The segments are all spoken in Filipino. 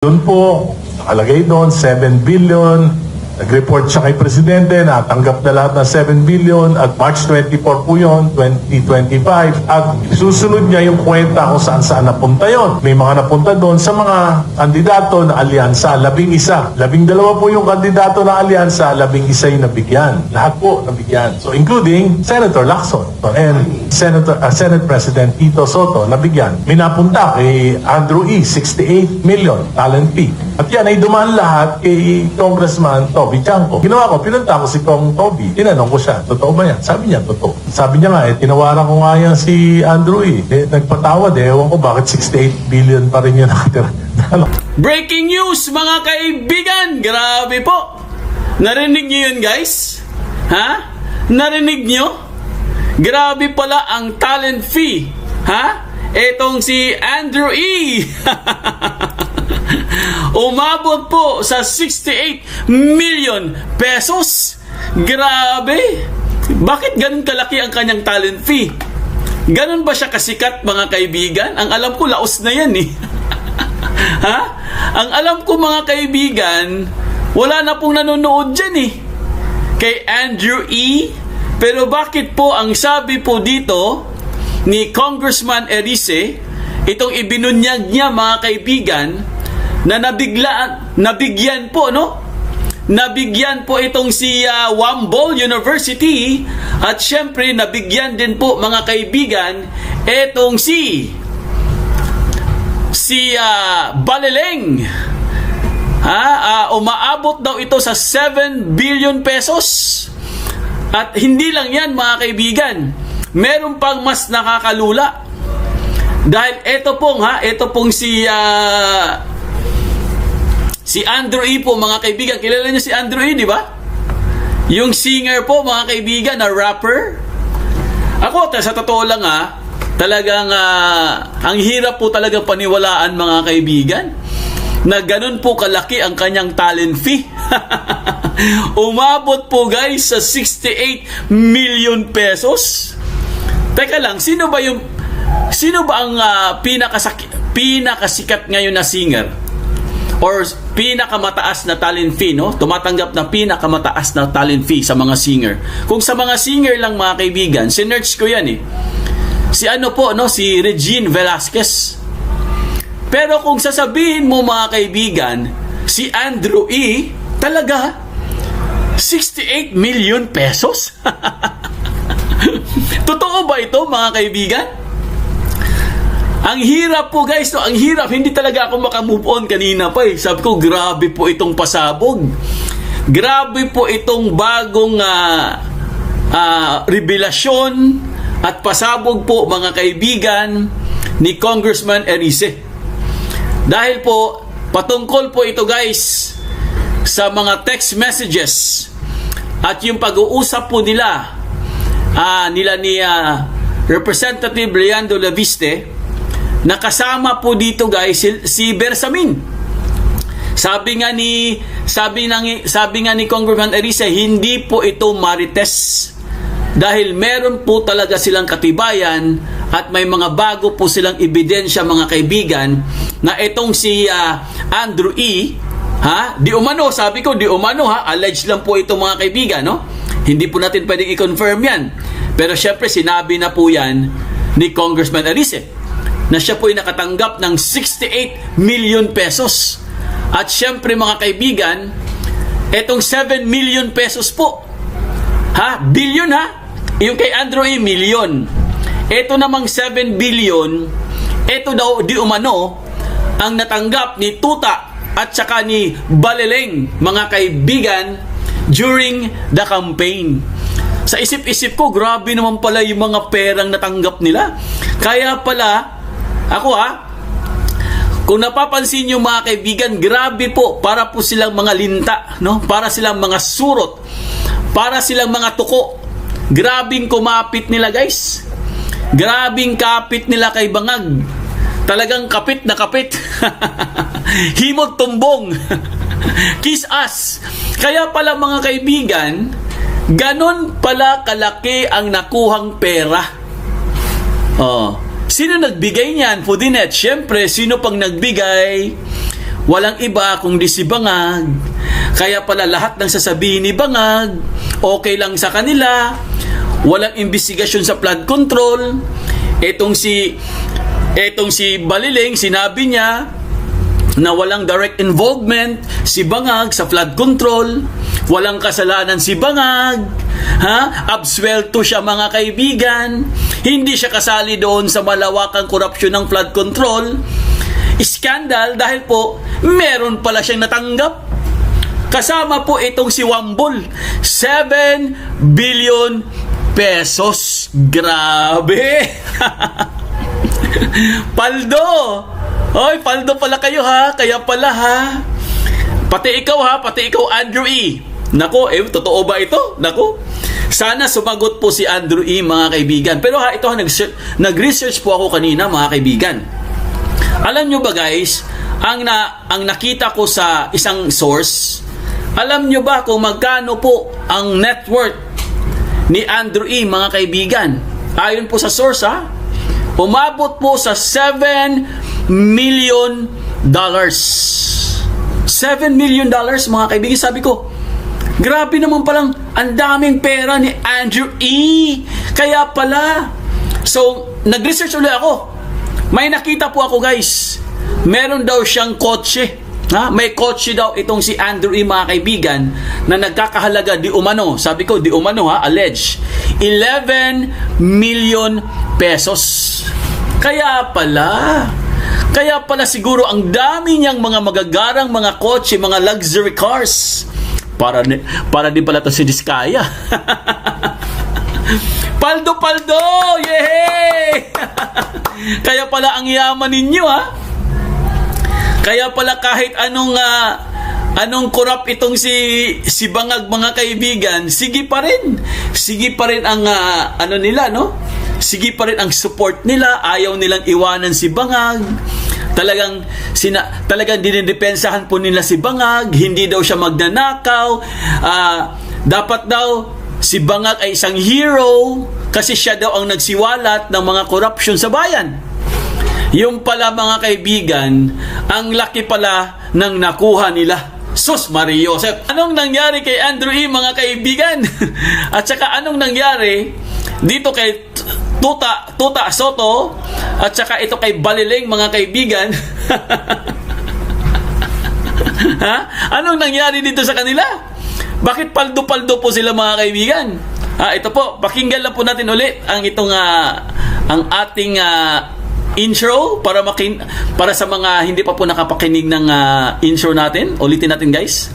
Doon po, nakalagay doon, 7 billion. Nag-report siya kay Presidente na tanggap na lahat ng 7 billion at March 24 po yun, 2025. At susunod niya yung kwenta kung saan-saan napunta yon. May mga napunta doon sa mga kandidato na alyansa, 11. 12 po yung kandidato na alyansa, 11 yung nabigyan. Lahat po nabigyan. So including Senator Lacson and Senate President Tito Soto nabigyan. May napunta kay Andrew E. 68 million talent fee. At yan ay dumaan lahat kay Congressman Toby Chanco. Ginawa ko, pinunta ko si Kong Toby. Tinanong ko siya, totoo ba yan? Sabi niya, totoo. Sabi niya nga, tinawaran ko nga yan si Andrew E. Nagpatawad ewan ko bakit 68 billion pa rin yun nakatira. Breaking news mga kaibigan! Grabe po! Narinig niyo yun guys? Ha? Narinig niyo? Grabe pala ang talent fee. Ha? Etong si Andrew E. Umabot po sa 68 million pesos. Grabe! Bakit ganun kalaki ang kanyang talent fee? Ganun ba siya kasikat mga kaibigan? Ang alam ko laos na yan eh. Ha? Ang alam ko mga kaibigan, wala na pong nanonood dyan eh. Kay Andrew E. Pero bakit po ang sabi po dito ni Congressman Erice, itong ibinunyag niya mga kaibigan, na nabigyan po, no? Nabigyan po itong si Wambol University at syempre nabigyan din po mga kaibigan itong si Balileng. Umaabot daw ito sa 7 billion pesos. At hindi lang yan mga kaibigan, meron pang mas nakakalula. Dahil ito pong si Andrew E. po mga kaibigan. Kilala niyo si Andrew E. di ba? Yung singer po mga kaibigan na rapper. Ako sa totoo lang talagang ang hirap po talagang paniwalaan mga kaibigan na ganun po kalaki ang kanyang talent fee. Umabot po guys sa 68 million pesos. Teka lang, sino ba ang pinakasikat ngayon na singer? Or pinakamataas na talent fee, no? Tumatanggap na pinakamataas na talent fee sa mga singer. Kung sa mga singer lang mga kaibigan, sinearch ko yan eh. Si si Regine Velasquez. Pero kung sasabihin mo mga kaibigan, si Andrew E. talaga 68 million pesos? Totoo ba ito mga kaibigan? Ang hirap po guys, no? Ang hirap. Hindi talaga ako makamove on kanina pa eh. Sabi ko, grabe po itong pasabog. Grabe po itong bagong revelasyon at pasabog po mga kaibigan ni Congressman Erice. Dahil po, patungkol po ito guys sa mga text messages at yung pag-uusap po nila ni Representative Leandro Laviste. Nakasama po dito guys si Bersamin. Sabi nga ni Congressman Erice, hindi po ito marites. Dahil meron po talaga silang katibayan at may mga bago po silang ebidensya mga kaibigan na itong si Andrew E. Di umano, sabi ko di umano alleged lang po ito mga kaibigan, no? Hindi po natin pwedeng i-confirm yan. Pero syempre sinabi na po yan ni Congressman Erice na siya po ay nakatanggap ng 68 million pesos. At syempre mga kaibigan, etong 7 million pesos po, billion yung kay Andrew E. million. Ito namang 7 billion, ito daw di umano ang natanggap ni Tuta at saka ni Balileng mga kaibigan during the campaign. Sa isip-isip ko, grabe naman pala yung mga perang natanggap nila. Kaya pala ako kung napapansin nyo mga kaibigan, grabe po, para po silang mga linta, no? Para silang mga surot, para silang mga tuko. Grabing kumapit nila guys. Grabing kapit nila kay Bangag. Talagang kapit na kapit. Himod tumbong. Kiss us. Kaya pala mga kaibigan, ganon pala kalaki ang nakuhang pera. Sino nagbigay niyan? Pudinet. Siyempre, sino pang nagbigay? walang iba kundi si Bangag. Kaya pala lahat ng sasabihin ni Bangag, okay lang sa kanila, walang investigasyon sa flood control. Etong si Baliling, sinabi niya na walang direct involvement si Bangag sa flood control. Walang kasalanan si Bangag. Absuelto siya, mga kaibigan. Hindi siya kasali doon sa malawakang korupsyon ng flood control. Scandal dahil po meron pala siyang natanggap. Kasama po itong si Wambol, 7 billion pesos. Grabe. Paldo. Oy, paldo pala kayo ha. Kaya pala ha. Pati ikaw Andrew E. Nako, totoo ba ito? Nako. Sana sumagot po si Andrew E, mga kaibigan. Pero ito nag-research po ako kanina, mga kaibigan. Alam nyo ba guys, ang nakita ko sa isang source, alam nyo ba kung magkano po ang net worth ni Andrew E, mga kaibigan? Ayon po sa source umabot po sa $7 million. $7 million, mga kaibigan. Sabi ko, grabe naman palang ang daming pera ni Andrew E. Kaya pala. So, nag-research ulit ako. May nakita po ako, guys. Meron daw siyang kotse. May kotse daw itong si Andrew E, mga kaibigan, na nagkakahalaga di umano. Sabi ko, di umano alleged. 11 million pesos. Kaya pala siguro ang dami niyang mga magagarang mga kotse, mga luxury cars. Para din pala to si Diskaya. Paldo! Yehey! Kaya pala ang yaman ninyo, Kaya pala kahit anong korap itong si Bangag, mga kaibigan, sige pa rin ang nila, no? Sige pa rin ang support nila. Ayaw nilang iwanan si Bangag. Talagang dinidepensahan po nila si Bangag. Hindi daw siya magnanakaw. Dapat daw si Bangag ay isang hero kasi siya daw ang nagsiwalat ng mga korupsyon sa bayan. Yung pala, mga kaibigan, ang laki pala ng nakuha nila. Sus Maria Joseph. Anong nangyari kay Andrew E, mga kaibigan? At saka anong nangyari dito kay Tuta Soto at saka ito kay Baliling, mga kaibigan? Anong nangyari dito sa kanila? Bakit paldo-paldo po sila, mga kaibigan? Ito po, pakinggan lang po natin ulit ang ating intro para sa mga hindi pa po nakapakinig ng intro natin. Ulitin natin, guys.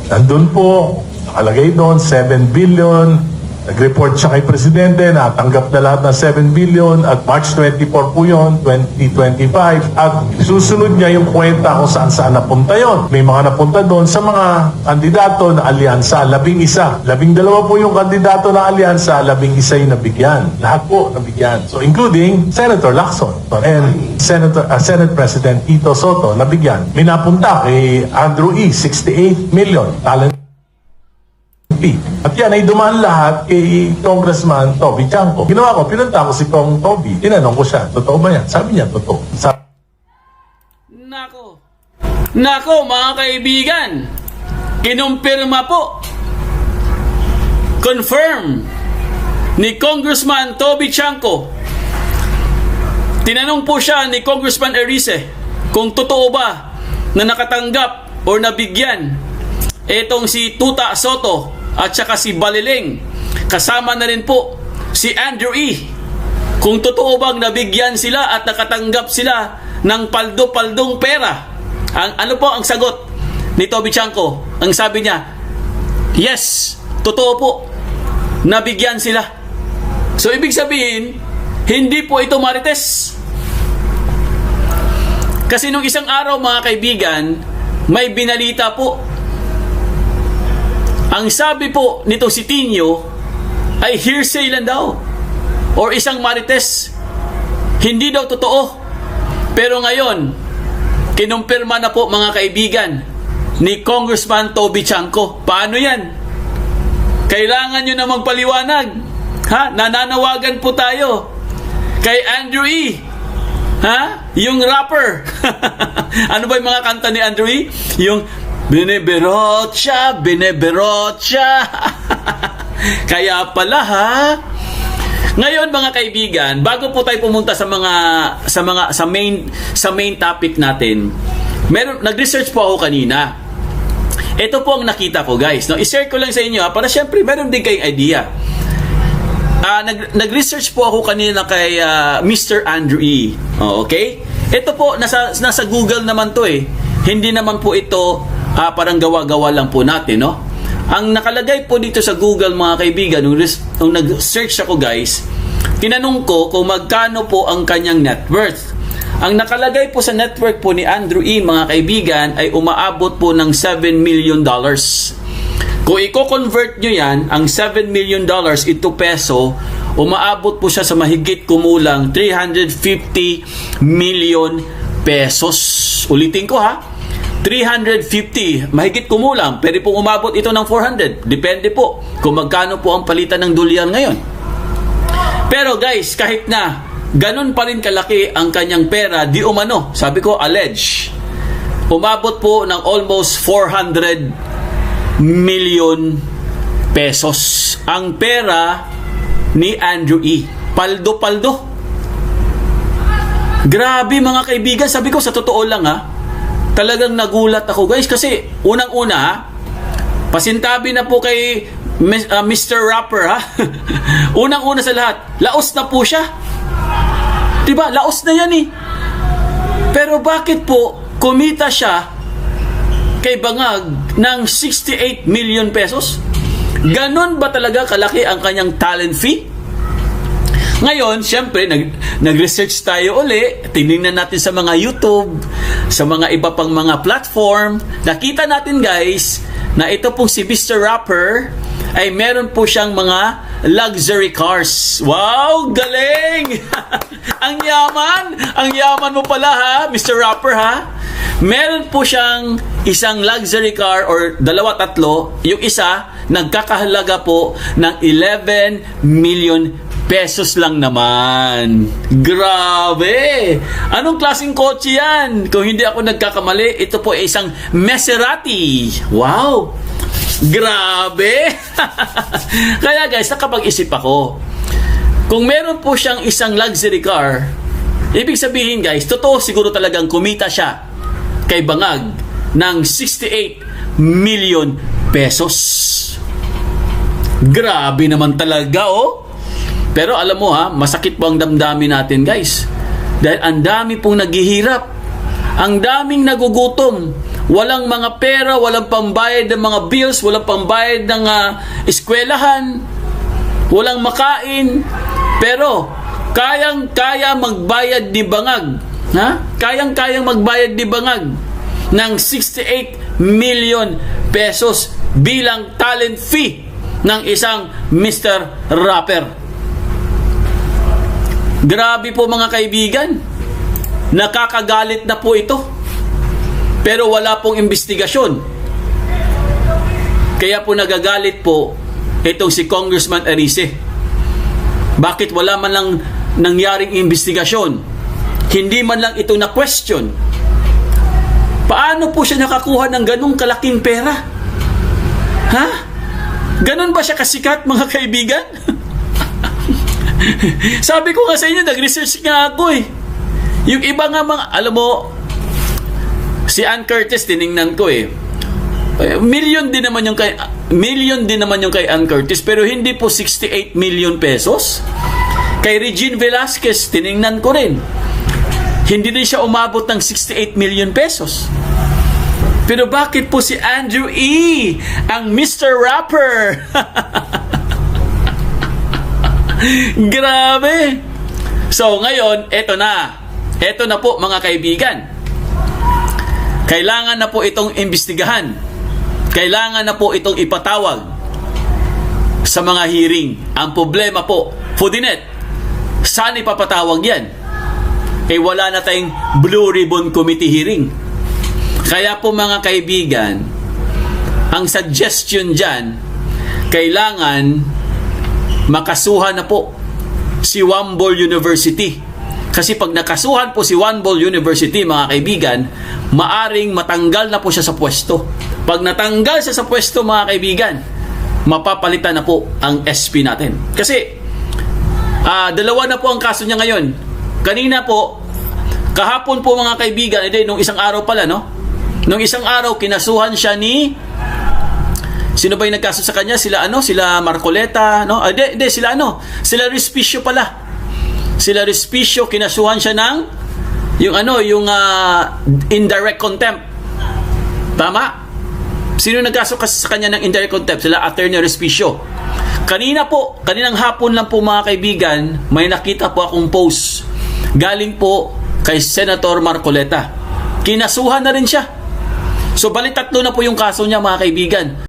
Nandun po, nakalagay doon, 7 billion. Nag-report siya kay Presidente, natanggap na lahat ng 7 billion at March 24 po yun, 2025. At susunod niya yung kwenta kung saan napunta yon. May mga napunta doon sa mga kandidato na alyansa, 11. 12 po yung kandidato na alyansa, 11 yung nabigyan. Lahat po nabigyan. So including Senator Lacson and Senate President Tito Soto nabigyan. May napunta kay Andrew E, 68 million. Talent. At yan ay dumaan lahat kay Congressman Toby Chanco. Ginawa ko, pinunta ko si Kong Toby. Tinanong ko siya, totoo ba yan? Sabi niya, totoo. Nako, mga kaibigan, kinumpirma po, confirm ni Congressman Toby Chanco. Tinanong po siya ni Congressman Erice kung totoo ba na nakatanggap o nabigyan itong si Tuta Soto at saka si Baliling, kasama na rin po si Andrew E. Kung totoo bang nabigyan sila at nakatanggap sila ng paldo-paldong pera. Ano po ang sagot ni Toby Chanco? Ang sabi niya, yes, totoo po, nabigyan sila. So ibig sabihin, hindi po ito marites. Kasi nung isang araw, mga kaibigan, may binalita po. Ang sabi po nito si Tinio ay hearsay lang daw or isang marites. Hindi daw totoo. Pero ngayon, kinumpirma na po, mga kaibigan, ni Congressman Toby Chanco. Paano yan? Kailangan nyo na magpaliwanag. Nananawagan po tayo. Kay Andrew E. Ha? Yung rapper. Ano ba yung mga kanta ni Andrew E? Yung Beneberot siya, Beneberot siya. Kaya pala ha. Ngayon mga kaibigan, bago po tayo pumunta sa main topic natin, nag-research po ako kanina. Ito po ang nakita ko, guys. No, i-share ko lang sa inyo para syempre meron din kayong idea. Nag-research po ako kanina kay Mr. Andrew E. Okay? Ito po nasa Google naman to eh. Hindi naman po ito parang gawa-gawa lang po natin, no? Ang nakalagay po dito sa Google mga kaibigan, nung nag-search ako guys, tinanong ko kung magkano po ang kanyang net worth. Ang nakalagay po sa network po ni Andrew E. mga kaibigan ay umaabot po ng $7 million. Kung i-convert nyo yan, ang $7 million ito peso, umaabot po siya sa mahigit kumulang 350 million pesos. Ulitin ko ha, 350, mahigit kumulang, pwede pong umabot ito ng 400. Depende po kung magkano po ang palitan ng dolyar ngayon. Pero guys, kahit na ganun pa rin kalaki ang kanyang pera, di umano, sabi ko allege, umabot po ng almost 400 million pesos ang pera ni Andrew E. Paldo-paldo. Grabe mga kaibigan, sabi ko sa totoo lang ha, talagang nagulat ako guys kasi unang-una pasintabi na po kay Mr. Rapper ha. Unang-una sa lahat, laos na po siya. Diba? Laos na yan eh. Pero bakit po kumita siya kay Bangag ng 68 million pesos? Ganon ba talaga kalaki ang kanyang talent fee? Ngayon, siyempre, nag-research tayo uli, tinignan natin sa mga YouTube, sa mga iba pang mga platform. Nakita natin guys, na ito pong si Mr. Rapper ay meron po siyang mga luxury cars. Wow, galing! Ang yaman mo pala ha, Mr. Rapper ha. Meron po siyang isang luxury car or dalawa, tatlo. Yung isa, nagkakahalaga po ng 11 million pesos lang naman. Grabe! Anong klaseng kotse yan? Kung hindi ako nagkakamali, ito po ay isang Maserati. Wow! Grabe! Kaya guys, nakapag-isip ako. Kung meron po siyang isang luxury car, ibig sabihin guys, totoo siguro talagang kumita siya kay Bangag ng 68 million pesos. Grabe naman talaga oh! Pero alam mo ha, masakit po ang damdamin natin guys. Dahil ang dami pong naghihirap. Ang daming nagugutom. Walang mga pera, walang pambayad ng mga bills, walang pambayad ng eskwelahan, walang makain. Pero kayang-kaya magbayad ni Bangag. Ha? Kayang-kayang magbayad ni Bangag ng 68 million pesos bilang talent fee ng isang Mr. Rapper. Grabe po mga kaibigan. Nakakagalit na po ito. Pero wala pong investigasyon. Kaya po nagagalit po itong si Congressman Erice. Bakit wala man lang nangyaring investigasyon? Hindi man lang ito na question. Paano po siya nakakuha ng ganung kalaking pera? Ha? Ganon ba siya kasikat mga kaibigan? Sabi ko nga sa inyo, nag-research nga ako eh. Yung iba nga mga, alam mo, si Ann Curtis, tiningnan ko eh. Million din naman yung kay Ann Curtis, pero hindi po 68 million pesos. Kay Regine Velasquez, tiningnan ko rin. Hindi din siya umabot ng 68 million pesos. Pero bakit po si Andrew E., ang Mr. Rapper? Grabe! So ngayon, eto na. Eto na po mga kaibigan. Kailangan na po itong imbestigahan. Kailangan na po itong ipatawag sa mga hearing. Ang problema po, Fudinet, saan ipapatawag yan? Eh wala na tayong Blue Ribbon Committee hearing. Kaya po mga kaibigan, ang suggestion dyan, kailangan makasuhan na po si Wambol University. Kasi pag nakasuhan po si Wambol University, mga kaibigan, maaring matanggal na po siya sa pwesto. Pag natanggal siya sa pwesto, mga kaibigan, mapapalitan na po ang SP natin. Kasi dalawa na po ang kaso niya ngayon. Kanina po, kahapon po mga kaibigan, nung isang araw pala, no? Nung isang araw, kinasuhan siya ni... Sino ba yung nagkaso sa kanya? Sila Marcoleta, no? Sila Respicio pala. Sila Respicio, kinasuhan siya ng yung indirect contempt. Tama? Sino nagkaso sa kanya ng indirect contempt? Sila Attorney Respicio. Kaninang hapon lang po mga kaibigan, may nakita po akong post. Galing po kay Senator Marcoleta. Kinasuhan na rin siya. So bali 3 na po yung kaso niya mga kaibigan.